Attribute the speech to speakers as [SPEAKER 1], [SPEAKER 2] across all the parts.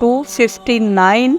[SPEAKER 1] 259।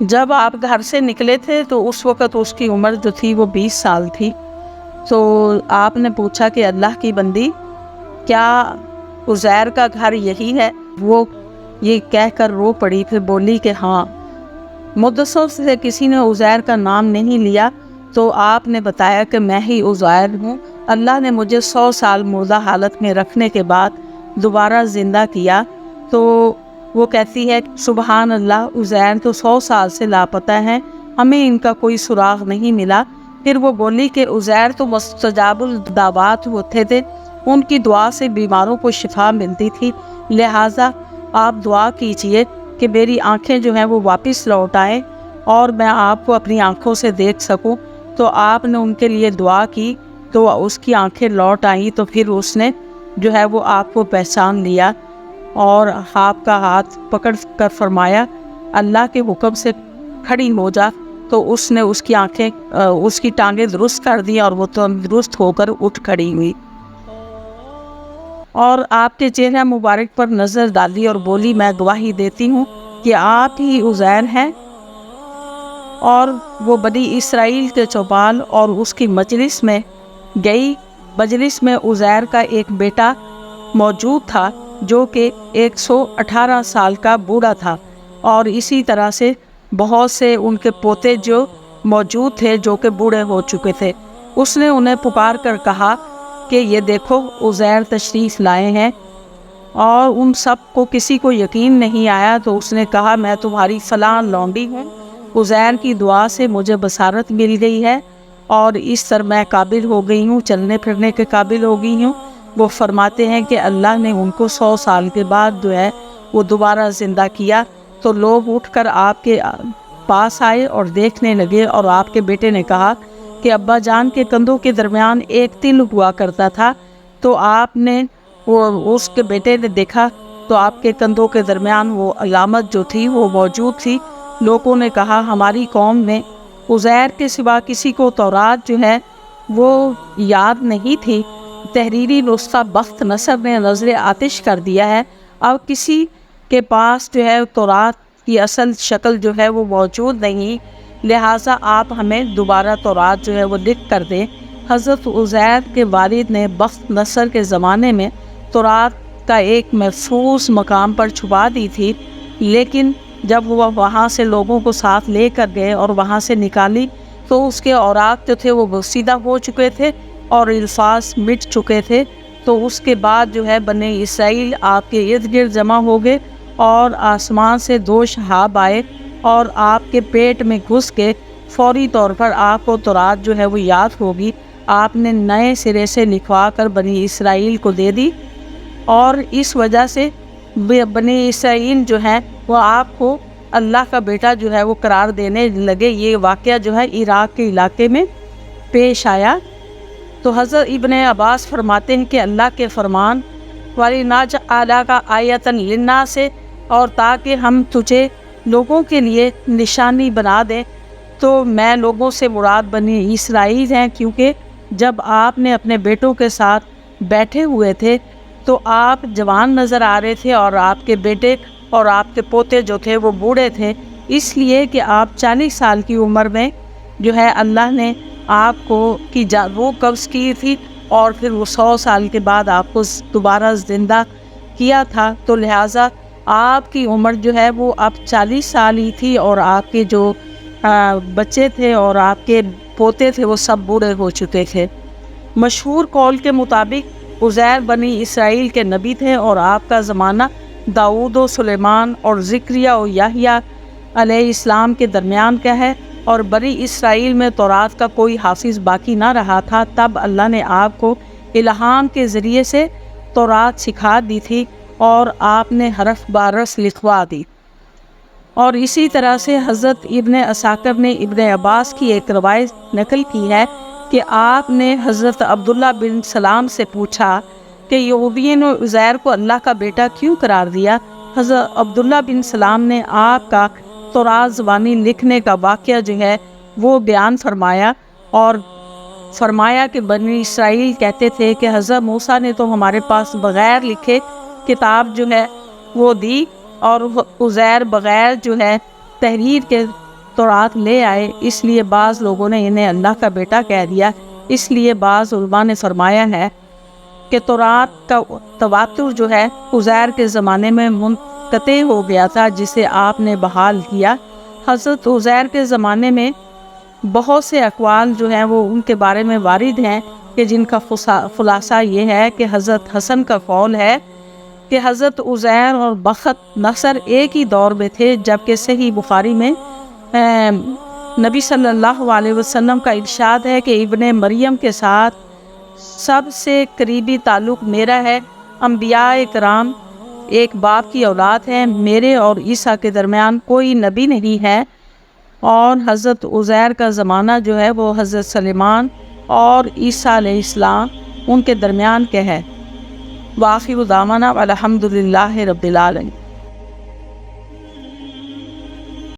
[SPEAKER 1] جب آپ گھر سے نکلے تھے تو اس وقت اس کی عمر جو تھی وہ 20 سال تھی۔ تو آپ نے پوچھا کہ اللہ کی بندی، کیا عزیر کا گھر یہی ہے؟ وہ یہ کہہ کر رو پڑی، پھر بولی کہ ہاں۔ مدثر سے کسی نے عزیر کا نام نہیں لیا تو آپ نے بتایا کہ میں ہی عزیر ہوں، اللہ نے مجھے 100 سال مردہ حالت میں رکھنے کے بعد دوبارہ زندہ کیا۔ تو وہ کہتی ہے سبحان اللہ، عزیر تو 100 سال سے لاپتہ ہیں، ہمیں ان کا کوئی سراغ نہیں ملا۔ پھر وہ بولی کہ عزیر تو مستجاب الدعوات ہوتے تھے، ان کی دعا سے بیماروں کو شفا ملتی تھی، لہٰذا آپ دعا کیجئے کہ میری آنکھیں جو ہیں وہ واپس لوٹ آئیں اور میں آپ کو اپنی آنکھوں سے دیکھ سکوں۔ تو آپ نے ان کے لیے دعا کی تو اس کی آنکھیں لوٹ آئیں، تو پھر اس نے جو ہے وہ آپ کو پہچان لیا اور آپ کا ہاتھ پکڑ کر فرمایا اللہ کے حکم سے کھڑی ہو جا۔ تو اس نے اس کی آنکھیں اس کی ٹانگیں درست کر دی اور وہ تندرست ہو کر اٹھ کھڑی ہوئی اور آپ کے چہرہ مبارک پر نظر ڈالی اور بولی میں گواہی دیتی ہوں کہ آپ ہی عزیر ہیں۔ اور وہ بنی اسرائیل کے چوپال اور اس کی مجلس میں گئی۔ مجلس میں عزیر کا ایک بیٹا موجود تھا جو کہ 118 سال کا بوڑھا تھا، اور اسی طرح سے بہت سے ان کے پوتے جو موجود تھے جو کہ بوڑھے ہو چکے تھے۔ اس نے انہیں پکار کر کہا کہ یہ دیکھو عزیر تشریف لائے ہیں، اور ان سب کو کسی کو یقین نہیں آیا۔ تو اس نے کہا میں تمہاری فلاں لونڈی ہوں، عزیر کی دعا سے مجھے بصارت مل گئی ہے اور اس طرح میں قابل ہو گئی ہوں، چلنے پھرنے کے قابل ہو گئی ہوں۔ وہ فرماتے ہیں کہ اللہ نے ان کو 100 سال کے بعد جو ہے وہ دوبارہ زندہ کیا۔ تو لوگ اٹھ کر آپ کے پاس آئے اور دیکھنے لگے، اور آپ کے بیٹے نے کہا کہ ابا جان کے کندھوں کے درمیان ایک تل ہوا کرتا تھا۔ تو آپ نے اس کے بیٹے نے دیکھا تو آپ کے کندھوں کے درمیان وہ علامت جو تھی وہ موجود تھی۔ لوگوں نے کہا ہماری قوم میں عزیر کے سوا کسی کو تورات جو ہے وہ یاد نہیں تھی، تحریری نسخہ بخت نصر نے نظر آتش کر دیا ہے، اب کسی کے پاس جو ہے تورات کی اصل شکل جو ہے وہ موجود نہیں، لہٰذا آپ ہمیں دوبارہ تورات جو ہے وہ لکھ کر دیں۔ حضرت عزیر کے والد نے بخت نصر کے زمانے میں تورات کا ایک محفوظ مقام پر چھپا دی تھی، لیکن جب وہ وہاں سے لوگوں کو ساتھ لے کر گئے اور وہاں سے نکالی تو اس کے اوراق جو تھے وہ بوسیدہ ہو چکے تھے اور الفاظ مٹ چکے تھے۔ تو اس کے بعد جو ہے بنی اسرائیل آپ کے ارد گرد جمع ہو گئے اور آسمان سے 2 شہاب آئے اور آپ کے پیٹ میں گھس کے فوری طور پر آپ کو تورات جو ہے وہ یاد ہوگی، آپ نے نئے سرے سے لکھوا کر بنی اسرائیل کو دے دی، اور اس وجہ سے بنی اسرائیل جو ہیں وہ آپ کو اللہ کا بیٹا جو ہے وہ قرار دینے لگے۔ یہ واقعہ جو ہے عراق کے علاقے میں پیش آیا۔ تو حضرت ابن عباس فرماتے ہیں کہ اللہ کے فرمان وَلِنَجْعَلَكَ آیَةً لِلنَّاسِ، اور تاکہ ہم تجھے لوگوں کے لیے نشانی بنا دیں۔ تو میں لوگوں سے مراد بنی اسرائیل ہیں، کیونکہ جب آپ نے اپنے بیٹوں کے ساتھ بیٹھے ہوئے تھے تو آپ جوان نظر آ رہے تھے اور آپ کے بیٹے اور آپ کے پوتے جو تھے وہ بوڑھے تھے، اس لیے کہ آپ 40 سال کی عمر میں جو ہے اللہ نے آپ کو کی روح قبض کی تھی، اور پھر وہ 100 سال کے بعد آپ کو دوبارہ زندہ کیا تھا۔ تو لہٰذا آپ کی عمر جو ہے وہ اب 40 سال ہی تھی، اور آپ کے جو بچے تھے اور آپ کے پوتے تھے وہ سب بوڑھے ہو چکے تھے۔ مشہور قول کے مطابق عزیر بنی اسرائیل کے نبی تھے، اور آپ کا زمانہ داؤد و سلیمان اور زکریا و یحییٰ علیہ السلام کے درمیان کا ہے، اور بنی اسرائیل میں تورات کا کوئی حافظ باقی نہ رہا تھا۔ تب اللہ نے آپ کو الہام کے ذریعے سے تورات سکھا دی تھی اور آپ نے حرف بارس لکھوا دی۔ اور اسی طرح سے حضرت ابن عساکر نے ابن عباس کی ایک روایت نقل کی ہے کہ آپ نے حضرت عبداللہ بن سلام سے پوچھا کہ یہودیوں نے عزیر کو اللہ کا بیٹا کیوں قرار دیا؟ حضرت عبداللہ بن سلام نے آپ کا تورات زبانی لکھنے کا واقعہ جو ہے وہ بیان فرمایا، اور فرمایا کہ بنی اسرائیل کہتے تھے کہ حضرت موسیٰ نے تو ہمارے پاس بغیر لکھے کتاب جو ہے وہ دی، اور عزیر بغیر جو ہے تحریر کے تورات لے آئے، اس لیے بعض لوگوں نے انہیں اللہ کا بیٹا کہہ دیا۔ اس لیے بعض علماء نے فرمایا ہے کہ تورات کا تواتر جو ہے عزیر کے زمانے میں منقطع ہو گیا تھا، جسے آپ نے بحال کیا۔ حضرت عزیر کے زمانے میں بہت سے اقوال جو ہیں وہ ان کے بارے میں وارد ہیں کہ جن کا خلاصہ یہ ہے کہ حضرت حسن کا قول ہے کہ حضرت عزیر اور بخت نصر ایک ہی دور میں تھے، جبکہ صحیح بخاری میں نبی صلی اللہ علیہ وسلم کا ارشاد ہے کہ ابن مریم کے ساتھ سب سے قریبی تعلق میرا ہے۔ انبیاء کرام ایک باپ کی اولاد ہیں، میرے اور عیسیٰ کے درمیان کوئی نبی نہیں ہے، اور حضرت عزیر کا زمانہ جو ہے وہ حضرت سلیمان اور عیسیٰ علیہ السلام ان کے درمیان کے ہے۔ وآخر دعوانا الحمد للہ رب العالمین۔